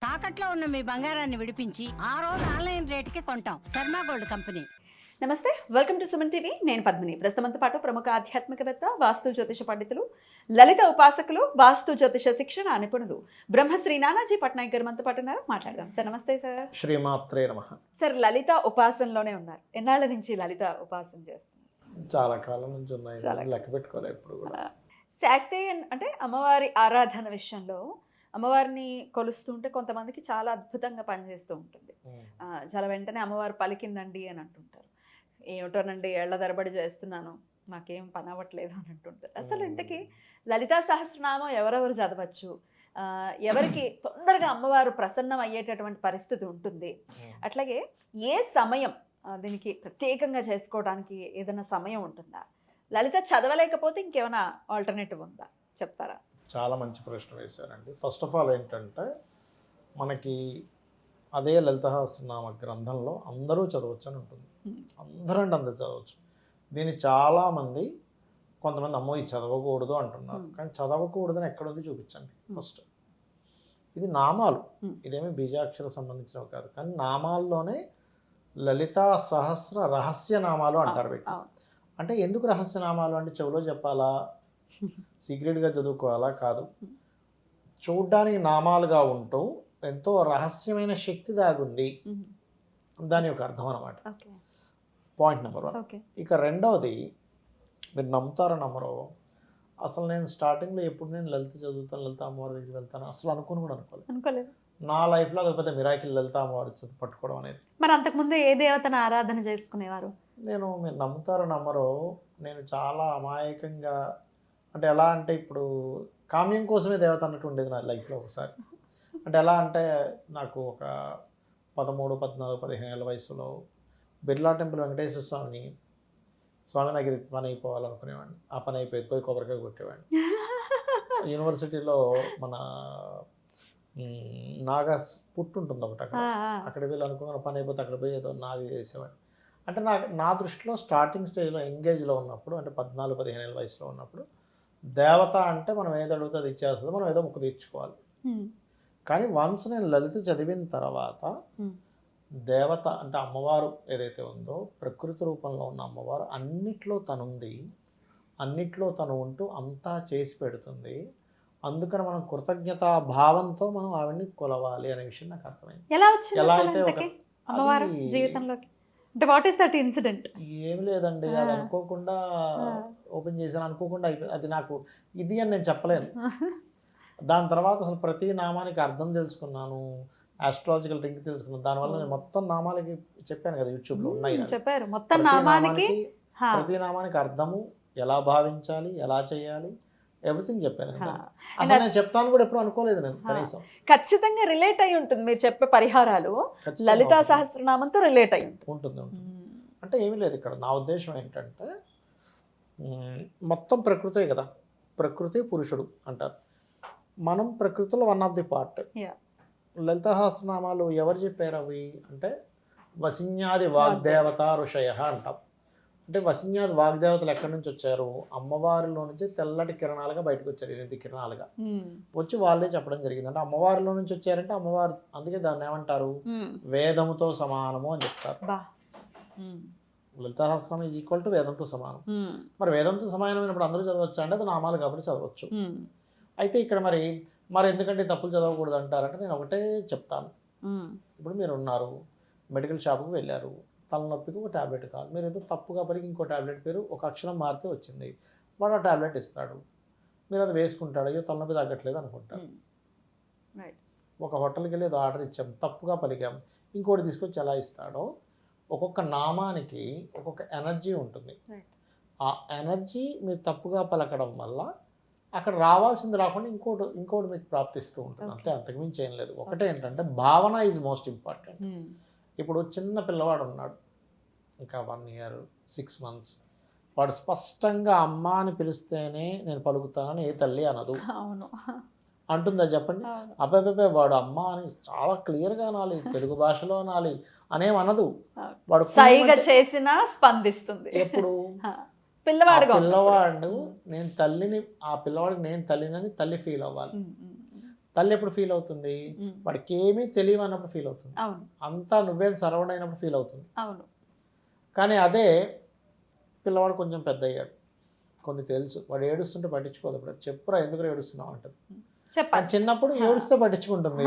తాకట్లో ఉన్న మీ బంగారాన్ని విడిపించి ఆ రోజు ఆన్లైన్ రేటుకి కొంటాం. Sharma gold company. నమస్తే, వెల్కమ్ టు సుమన్ టీవీ. నేను పద్మిని. ప్రస్తుతంతో పాటు ప్రముఖ ఆధ్యాత్మికవేత్త, వాస్తు జ్యోతిష పండితులు, లలిత ఉపాసకులు, వాస్తు జ్యోతిష శిక్షణ నిపుణులు బ్రహ్మశ్రీ నానాజీ పట్నాయక్ గారు మనతో పాటు ఉన్నారు. మాట్లాడదాం సార్. నమస్తే సార్. శ్రీమాత్రే నమః. సార్, లలిత ఉపాసనలోనే ఉన్నారు. ఎన్నాళ్ళ నుంచి లలిత ఉపాసన చేస్తున్నారు? చాలా కాలం నుంచి ఉన్నాయి, లెక్క పెట్టుకోలేదు ఎప్పుడు కూడా. శాక్తేయన్ అంటే అమ్మవారి ఆరాధన విషయంలో అమ్మవారిని కొలుస్తుంటే కొంతమందికి చాలా అద్భుతంగా పనిచేస్తూ ఉంటుంది. చాలా వెంటనే అమ్మవారు పలికిందండి అని అంటుంటారు. ఏమిటోనండి, ఏళ్ల తరబడి చేస్తున్నాను, మాకేం పని అవ్వట్లేదు అని అంటుంటారు. అసలు ఇంతకీ లలితా సహస్రనామం ఎవరెవరు చదవచ్చు? ఎవరికి తొందరగా అమ్మవారు ప్రసన్నం అయ్యేటటువంటి పరిస్థితి ఉంటుంది? అట్లాగే ఏ సమయం దీనికి ప్రత్యేకంగా చేసుకోవడానికి ఏదైనా సమయం ఉంటుందా? లలిత చదవలేకపోతే ఇంకేమైనా ఆల్టర్నేటివ్ ఉందా, చెప్తారా? చాలా మంచి ప్రశ్న వేశారండి. ఫస్ట్ ఆఫ్ ఆల్ ఏంటంటే, మనకి అదే లలిత సహస్రనామ గ్రంథంలో అందరూ చదవచ్చు అని ఉంటుంది. అందరూ చదవచ్చు. దీన్ని చాలామంది, కొంతమంది అమ్మో ఇది చదవకూడదు అంటున్నారు. కానీ చదవకూడదని ఎక్కడుంది చూపించండి ఫస్ట్. ఇది నామాలు, ఇదేమి బీజాక్షర సంబంధించినవి కాదు. కానీ నామాల్లోనే లలితా సహస్ర రహస్య నామాలు అంటారు వీటిని. అంటే ఎందుకు రహస్యనామాలు అంటే చెవిలో చెప్పాలా, సీక్రెట్గా చదువుకోవాలా? కాదు. చూడ్డానికి నామాలుగా ఉంటూ ఎంతో రహస్యమైన శక్తి దాగుంది, దాని యొక్క అర్థం అన్నమాట. Point number 1. ఇక రెండవది, మీరు నమ్ముతారో నమ్మరో, అసలు నేను స్టార్టింగ్లో ఎప్పుడు నేను లలిత చదువుతాను, లలిత అమ్మవారి దగ్గరికి వెళ్తాను అసలు అనుకుని కూడా అనుకోలేదు. నా లైఫ్లో అది పెద్ద మిరాకిల్ లలిత అమ్మవారి చదువు పట్టుకోవడం అనేది. మరి అంతకుముందు ఏ దేవతను ఆరాధన చేసుకునేవారు? నేను, మీరు నమ్ముతారో నమ్మరో, నేను చాలా అమాయకంగా, అంటే ఎలా అంటే ఇప్పుడు కామ్యం కోసమే దేవత అన్నట్టు ఉండేది నా లైఫ్లో ఒకసారి. అంటే ఎలా అంటే, నాకు ఒక 13, 14, 15 ఏళ్ళ వయసులో బిర్లా టెంపుల్ వెంకటేశ్వర స్వామి నాకు ఇది పని అయిపోవాలనుకునేవాడిని. ఆ పని అయిపోయి పోయి కొబ్బరికాయ కొట్టేవాడిని. యూనివర్సిటీలో మన నాగా పుట్టు ఉంటుంది ఒకటి, అక్కడ వీళ్ళు అనుకున్న పని అయిపోతే అక్కడ పోయి ఏదో నాగా చేసేవాడిని. అంటే నా దృష్టిలో స్టార్టింగ్ స్టేజ్లో ఎంగేజ్లో ఉన్నప్పుడు, అంటే 14, 15 ఏళ్ళ వయసులో ఉన్నప్పుడు, దేవత అంటే మనం ఏది అడిగితే అది ఇచ్చేస్తుంది, మనం ఏదో ముక్కు తీర్చుకోవాలి. కానీ వన్స్ నేను లలిత చదివిన తర్వాత, దేవత అంటే అమ్మవారు ఏదైతే ఉందో, ప్రకృతి రూపంలో ఉన్న అమ్మవారు అన్నిట్లో తనుంది, అన్నిట్లో తను ఉంటూ అంతా చేసి పెడుతుంది. అందుకని మనం కృతజ్ఞతా భావంతో మనం ఆవిడ్ని కొలవాలి అనే విషయం నాకు అర్థమైంది. ఎలా అయితే అమ్మవారి జీవితంలోకి అంటే వాట్ ఈస్ దట్ ఇన్సిడెంట్? ఏమి లేదండి, అది అనుకోకుండా ఓపెన్ చేశాను, అనుకోకుండా అయిపోయింది. అది నాకు ఇది అని నేను చెప్పలేను. దాని తర్వాత అసలు ప్రతి నామానికి అర్థం తెలుసుకున్నాను, ఆస్ట్రాలజికల్ రింగ్ తెలుసుకున్నాను. దానివల్ల నేను మొత్తం నామాలకి చెప్పాను కదా, యూట్యూబ్లో ఉన్నాయి. చెప్పారు మొత్తం నామానికి, ప్రతి నామానికి అర్థము, ఎలా భావించాలి, ఎలా చేయాలి, ఎవ్రీథింగ్ చెప్పాను. అసలు నేను చెప్తాను కూడా ఎప్పుడు అనుకోలేదు నేను. కనీసం ఖచ్చితంగా రిలేట్ అయి ఉంటుంది మీరు చెప్పే పరిహారాలు, లలితా సహస్రనామంతో రిలేట్ అయి ఉంటుంది. అంటే ఏమీ లేదు ఇక్కడ. నా ఉద్దేశం ఏంటంటే, మొత్తం ప్రకృతే కదా, ప్రకృతి పురుషుడు అంటారు. మనం ప్రకృతిలో one of the part. Lalita సహస్రనామాలు ఎవరు చెప్పారు అవి అంటే, వసిన్యాది వాగ్దేవత ఋషయ అంటాం. అంటే వసిన్యాది వాగ్దేవతలు ఎక్కడి నుంచి వచ్చారు? అమ్మవారిలో నుంచి తెల్లటి కిరణాలుగా బయటకు వచ్చారు, 8 కిరణాలుగా వచ్చి వాళ్ళే చెప్పడం జరిగింది. అంటే అమ్మవారిలో నుంచి వచ్చారంటే అమ్మవారు, అందుకే దాన్ని ఏమంటారు, వేదముతో సమానము అని చెప్తారు. Lalita Sahasranamam is equal to వేదంతో సమానం. మరి వేదంతో సమానమైనప్పుడు అందరూ చదవచ్చు అంటే అది నామాలు కాబట్టి చదవచ్చు. అయితే ఇక్కడ మరి ఎందుకంటే తప్పులు చదవకూడదు అంటారంటే, నేను ఒకటే చెప్తాను. ఇప్పుడు మీరు ఉన్నారు, మెడికల్ షాప్కి వెళ్ళారు, తలనొప్పికి ఒక ట్యాబ్లెట్ కాదు, మీరు ఏదో తప్పుగా పలికి ఇంకో ట్యాబ్లెట్ పేరు ఒక అక్షరం మారితే వచ్చింది, వాడు ఆ ట్యాబ్లెట్ ఇస్తాడు, మీరు అది వేసుకుంటాడు, అయ్యో తలనొప్పి తగ్గట్లేదు అనుకుంటారు. ఒక హోటల్కి వెళ్ళి ఏదో ఆర్డర్ ఇచ్చాం, తప్పుగా పలికాం, ఇంకోటి తీసుకొచ్చి ఎలా ఇస్తాడో, ఒక్కొక్క నామానికి ఒక్కొక్క ఎనర్జీ ఉంటుంది. ఆ ఎనర్జీ మీరు తప్పుగా పలకడం వల్ల అక్కడ రావాల్సింది రాకుండా ఇంకోటి మీకు ప్రాప్తిస్తూ ఉంటుంది. అంతే, అంతకుమించి ఏం లేదు. ఒకటే ఏంటంటే, భావన ఈజ్ మోస్ట్ ఇంపార్టెంట్. ఇప్పుడు చిన్న పిల్లవాడు ఉన్నాడు, ఇంకా 1 year 6 months, వాడు స్పష్టంగా అమ్మ అని పిలిస్తేనే నేను పలుకుతానని ఏ తల్లి అనదు. అంటుందా చెప్పండి? అబ్బాయి వాడు అమ్మ అని చాలా క్లియర్గా అనాలి, తెలుగు భాషలో అనాలి అనేమనదు. వాడు సైగా చేసినా స్పందిస్తుంది. ఎప్పుడు పిల్లవాడు నేను తల్లిని, ఆ పిల్లవాడికి నేను తల్లినని తల్లి ఫీల్ అవ్వాలి. తల్లి ఎప్పుడు ఫీల్ అవుతుంది? వాడికి ఏమీ తెలియదు అన్నప్పుడు ఫీల్ అవుతుంది. అవును అంతా నువ్వేం సరౌండ్ అయినప్పుడు ఫీల్ అవుతుంది. అవును. కానీ అదే పిల్లవాడు కొంచెం పెద్ద అయ్యాడు, కొన్ని తెలుసు, వాడు ఏడుస్తుంటే పట్టించుకోదు. ఇప్పుడు చెప్పురా ఎందుకు ఏడుస్తున్నావు అంటుంది. చెప్పండి. చిన్నప్పుడు ఏడుస్తే పట్టించుకుంటుంది,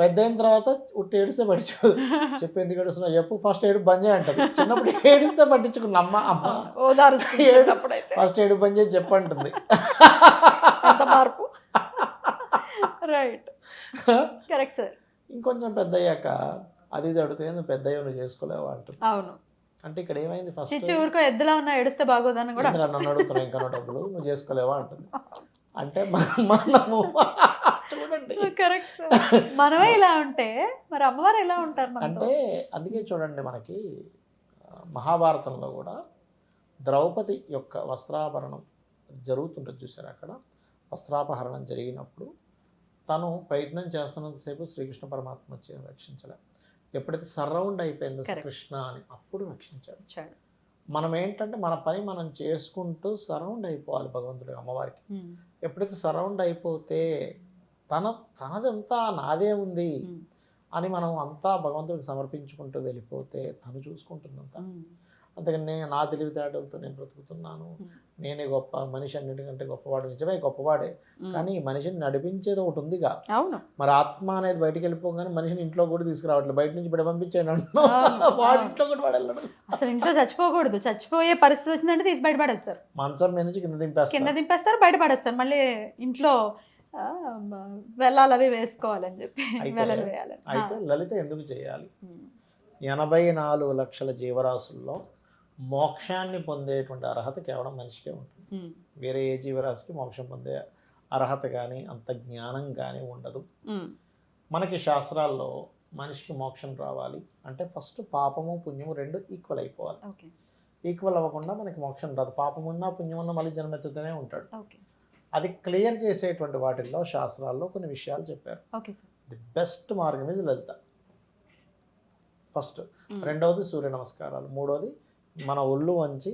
పెద్ద అయిన తర్వాత ఉట్టి ఏడిస్తే పట్టించుకోదు. చెప్పు ఎందుకు ఏడుస్తున్నావు చెప్పు, ఫస్ట్ ఏడు బంద్ చేయి అంటది. చిన్నప్పుడు ఏడిస్తే పట్టించుకున్న అమ్మ ఫస్ట్ ఏడు బంద్ చేసి చెప్పు అంటుంది. మార్పు. Right, correct sir. ఇంకొంచెం పెద్ద అయ్యాక అది ఇది అడిగితే నువ్వు పెద్ద అయ్యా నువ్వు చేసుకోలేవు అంటుంది. అవును. అంటే ఇక్కడ ఏమైంది? ఫస్ట్ ఊరికో ఎద్దులా ఉన్నా ఏడిస్తే బాగోదని కూడా నన్ను అడుగుతున్నావు ఇంకా డబ్బులు నువ్వు చేసుకోలేవా అంటుంది. అంటే మనము చూడండి, కరెక్ట్. మనమే ఇలా ఉంటే మరి అమ్మవారు ఎలా ఉంటారు అంటే అందుకే చూడండి మనకి మహాభారతంలో కూడా ద్రౌపది యొక్క వస్త్రాభరణం జరుగుతుంటుంది చూసారు. అక్కడ వస్త్రాపహరణం జరిగినప్పుడు తను ప్రయత్నం చేస్తున్నంతసేపు శ్రీకృష్ణ పరమాత్మ వచ్చి రక్షించలే. ఎప్పుడైతే సరౌండ్ అయిపోయిందో కృష్ణ అని అప్పుడు రక్షించాడు. మనం ఏంటంటే మన పని మనం చేసుకుంటూ సరౌండ్ అయిపోవాలి భగవంతుడి అమ్మవారికి. ఎప్పుడైతే సరౌండ్ అయిపోతే తనదంతా నాదే ఉంది అని మనం అంతా భగవంతుడికి సమర్పించుకుంటూ వెళ్ళిపోతే తను చూసుకుంటుందంతా. అంతకని నా తెలివితేటలతో నేను బ్రతుకుతున్నాను, నేనే గొప్ప, మనిషి అన్నిటికంటే గొప్పవాడు. నిజమే గొప్పవాడే, కానీ మనిషిని నడిపించేది ఒకటి ఉందిగా. మరి ఆత్మ అనేది బయటికి వెళ్ళిపోగానే మనిషిని ఇంట్లో కూడా తీసుకురావట్లేదు. బయట నుంచి బయట పంపించాను అంటున్నాడు, వాడు ఇంట్లో కూడా వాడు వెళ్ళడు. అసలు ఇంట్లో చచ్చిపోకూడదు, చచ్చిపోయే పరిస్థితి వచ్చిందంటే తీసి బయట పడేస్తారు. మంచం మీద నుంచి కింద దింపేస్తారు, బయట పడేస్తారు. మళ్ళీ ఇంట్లో వెళ్ళాలి అవి వేసుకోవాలని చెప్పి వేయాలి. అయితే లలిత ఎందుకు చేయాలి? 84 లక్షల జీవరాశుల్లో మోక్షాన్ని పొందేటువంటి అర్హత కేవలం మనిషికే ఉంటుంది. వేరే ఏ జీవరాశికి మోక్షం పొందే అర్హత కానీ అంత జ్ఞానం కానీ ఉండదు. మనకి శాస్త్రాల్లో మనిషికి మోక్షం రావాలి అంటే ఫస్ట్ పాపము పుణ్యము రెండు ఈక్వల్ అయిపోవాలి. ఈక్వల్ అవ్వకుండా మనకి మోక్షం రాదు. పాపమున్నా పుణ్యమున్నా మళ్ళీ జన్మెత్తుతూనే ఉంటాడు. అది క్లియర్ చేసేటువంటి వాటిల్లో శాస్త్రాల్లో కొన్ని విషయాలు చెప్పారు. ది బెస్ట్ మార్గం ఇస్ లలిత ఫస్ట్. రెండవది సూర్య నమస్కారాలు. మూడవది మన ఒళ్ళు వంచి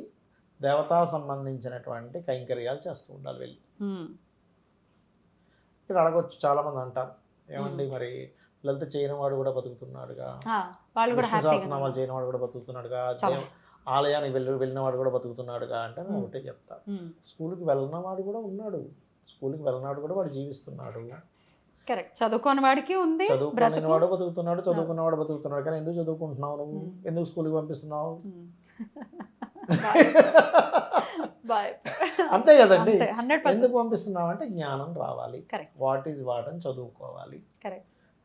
దేవతా సంబంధించినటువంటి కైంకర్యాలు చేస్తూ ఉండాలి వెళ్ళి. ఇక్కడ అడగొచ్చు, చాలా మంది అంటారు ఏమండి మరి లలిత చేయని వాడు కూడా బతుకుతున్నాడుగా, విష్ణు సహస్రనామాలు చేయని వాడు కూడా బతుకుతున్నాడుగా, ఆలయానికి వెళ్ళిన వాడు కూడా బతుకుతున్నాడుగా అంటే నేను ఒకటే చెప్తా, స్కూల్కి వెళ్ళిన వాడు కూడా ఉన్నాడు, స్కూల్కి వెళ్ళినాడు కూడా వాడు జీవిస్తున్నాడు. చదువుకున్న వాడికి ఉంది, చదువుకున్న వాడు బతుకుతున్నాడు, చదువుకున్నవాడు బతుకుతున్నాడు. కానీ ఎందుకు చదువుకుంటున్నావు నువ్వు? ఎందుకు స్కూల్కి పంపిస్తున్నావు? అంతే కదండి. ఎందుకు పంపిస్తున్నావు అంటే జ్ఞానం రావాలి, వాట్ ఈజ్ వాట్ అని చదువుకోవాలి.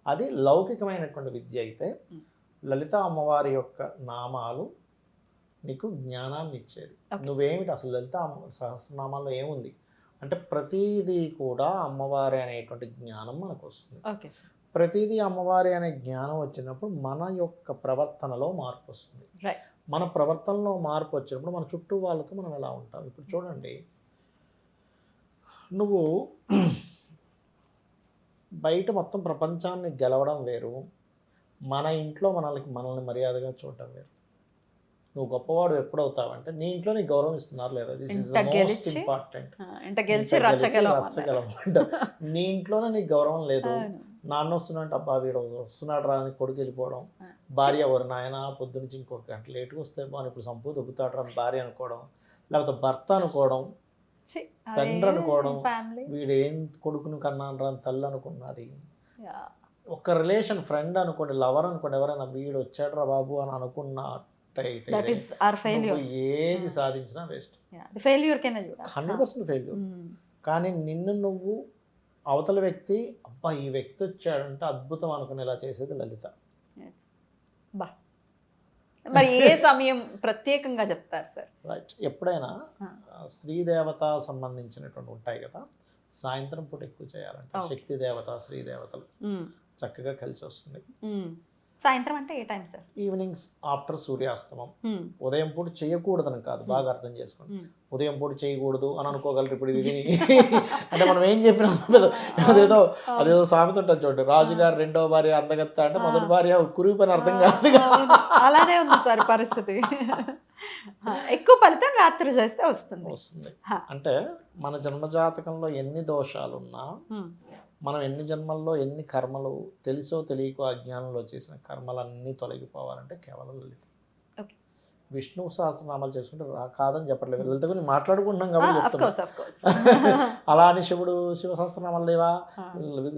అది లౌకికమైనటువంటి విద్య అయితే లలిత అమ్మవారి యొక్క నామాలు నీకు జ్ఞానాన్ని ఇచ్చేది. నువ్వేమిటి అసలు లలిత సహస్రనామాల్లో ఏముంది అంటే ప్రతిదీ కూడా అమ్మవారి అనేటువంటి జ్ఞానం మనకు వస్తుంది. ప్రతిదీ అమ్మవారి అనే జ్ఞానం వచ్చినప్పుడు మన యొక్క ప్రవర్తనలో మార్పు వస్తుంది. మన ప్రవర్తనలో మార్పు వచ్చినప్పుడు మన చుట్టూ వాళ్ళతో మనం ఎలా ఉంటాం. ఇప్పుడు చూడండి, నువ్వు బయట మొత్తం ప్రపంచాన్ని గెలవడం వేరు, మన ఇంట్లో మనల్ని మర్యాదగా చూడటం వేరు. నువ్వు గొప్పవాడు ఎప్పుడవుతావంటే నీ ఇంట్లో నీకు గౌరవం ఇస్తున్నారు లేదా, this is the most important. నీ ఇంట్లోనే నీకు గౌరవం లేదు, నాన్న వస్తున్నట్టు అబ్బా వీడు వస్తున్నాడు రా అని కొడుకు వెళ్ళిపోవడం, భార్య ఎవరు నాయన పొద్దు నుంచి ఇంకొక గంట లేటుగా వస్తే బాగా ఇప్పుడు సంపూ దొబ్బుతాడు రా భార్య అనుకోవడం, లేకపోతే భర్త అనుకోవడం, తండ్రి అనుకోవడం, వీడేం కొడుకును కన్నాను రా తల్లి అనుకున్నది. ఒక రిలేషన్ ఫ్రెండ్ అనుకోండి, లవర్ అనుకోండి, ఎవరైనా వీడు వచ్చాడు రా బాబు అని అనుకున్నట్టయితే ఏది సాధించినా వేస్ట్, 100% ఫెయిల్యూర్. కానీ నిన్ను నువ్వు అవతల వ్యక్తి అబ్బా ఈ వ్యక్తి వచ్చాడంటే అద్భుతం అనుకునేలా చేసేది లలిత. మరి ఏ సమయం ప్రత్యేకంగా చెప్తారు సార్? రైట్, ఎప్పుడైనా స్త్రీ దేవత సంబంధించినటువంటి ఉంటాయి కదా, సాయంత్రం పూట ఎక్కువ చేయాలంటే శక్తి దేవత శ్రీ దేవతలు చక్కగా కలిసి వస్తుంది. సాయంత్రం అంటే ఏ టైం సార్? ఈవినింగ్స్ ఆఫ్టర్ సూర్యాస్తమం. ఉదయం పూట చేయకూడదని కాదు, బాగా అర్థం చేసుకోండి. ఉదయం పూట చేయకూడదు అని అనుకోగలరు ఇప్పుడు ఇది అంటే మనం ఏం చెప్పినా అదేదో సామెత ఉంటుంది చూడండి, రాజుగారు రెండవ భార్య అందగత్త అంటే మొదటి భార్య కురివి పని అర్థం కాదు. అలానే ఉంది సార్ పరిస్థితి. ఎక్కువ ఫలితం రాత్రి చేస్తే వస్తుంది. అంటే మన జన్మజాతకంలో ఎన్ని దోషాలున్నా మనం ఎన్ని జన్మల్లో ఎన్ని కర్మలు తెలుసో తెలియకో అజ్ఞానంలో చేసిన కర్మలన్నీ తొలగిపోవాలంటే కేవలం లలిత. Okay. విష్ణు సహస్రనామాలు చేసుకుంటే కాదని చెప్పట్లేదు, లలిత గురించి మాట్లాడుకుంటున్నాం కాబట్టి ఆఫ్ కోర్స్ చెప్తున్నాం. అలా అని శివుడు శివ సహస్రనామాలు లేవా,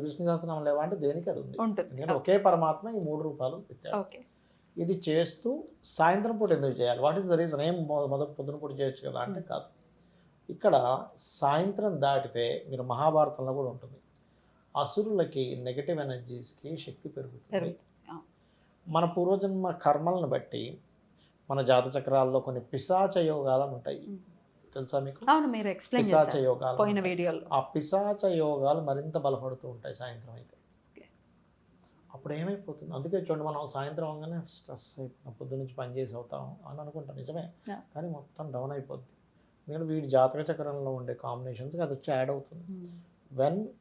విష్ణు సహస్రనామాలు లేవా అంటే దేనికి అది ఉంది. ఎందుకంటే ఒకే పరమాత్మ ఈ 3 రూపాలు పెట్టారు. ఇది చేస్తూ సాయంత్రం పూట ఎందుకు చేయాలి, వాట్ ఈస్ ద రీజన్? ఏం మొదటి పొద్దున పూట చేయొచ్చు కదా అంటే కాదు. ఇక్కడ సాయంత్రం దాటితే మీరు మహాభారతంలో కూడా ఉంటుంది, అసురులకి నెగటివ్ ఎనర్జీస్కి శక్తి పెరుగుతుంది. మన పూర్వజన్మ కర్మలను బట్టి మన జాత చక్రాల్లో కొన్ని పిశాచ యోగాలు ఉంటాయి, తెలుసా మీకు? పిశాచ యోగాలు, ఆ పిశాచ యోగాలు మరింత బలపడుతూ ఉంటాయి సాయంత్రం అయితే. అప్పుడు ఏమైపోతుంది, అందుకే చూడండి మనం సాయంత్రం అవగానే స్ట్రెస్ అయిపోయిన పొద్దు నుంచి పని చేసి అవుతాం అని అనుకుంటాం, నిజమే. కానీ మొత్తం డౌన్ అయిపోద్ది. ఎందుకంటే వీడి జాతక చక్రంలో ఉండే కాంబినేషన్స్కి అది వచ్చి యాడ్ అవుతుంది.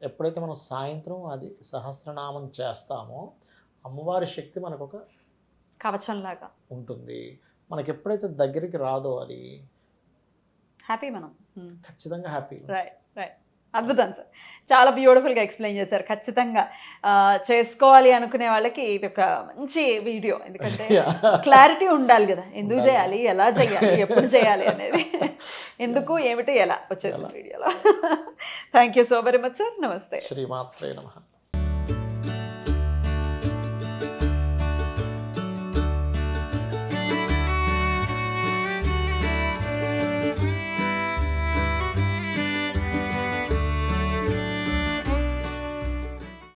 ఎప్పుడైతే మనం సాయంత్రం అది సహస్రనామం చేస్తామో అమ్మవారి శక్తి మనకు ఒక కవచంలాగా ఉంటుంది. మనకి ఎప్పుడైతే దగ్గరికి రాదో అది హ్యాపీ, మనం ఖచ్చితంగా హ్యాపీ. రైట్ రైట్, అద్భుతం సార్, చాలా బ్యూటిఫుల్గా ఎక్స్ప్లెయిన్ చేశారు. ఖచ్చితంగా చేసుకోవాలి అనుకునే వాళ్ళకి ఇది ఒక మంచి వీడియో, ఎందుకంటే క్లారిటీ ఉండాలి కదా, ఎందుకు చేయాలి, ఎలా చేయాలి, ఎప్పుడు చేయాలి అనేది, ఎందుకు ఏమిటి ఎలా వచ్చేసి వీడియోలో. Thank you so very much sir, నమస్తే. శ్రీమాత్రే నమః.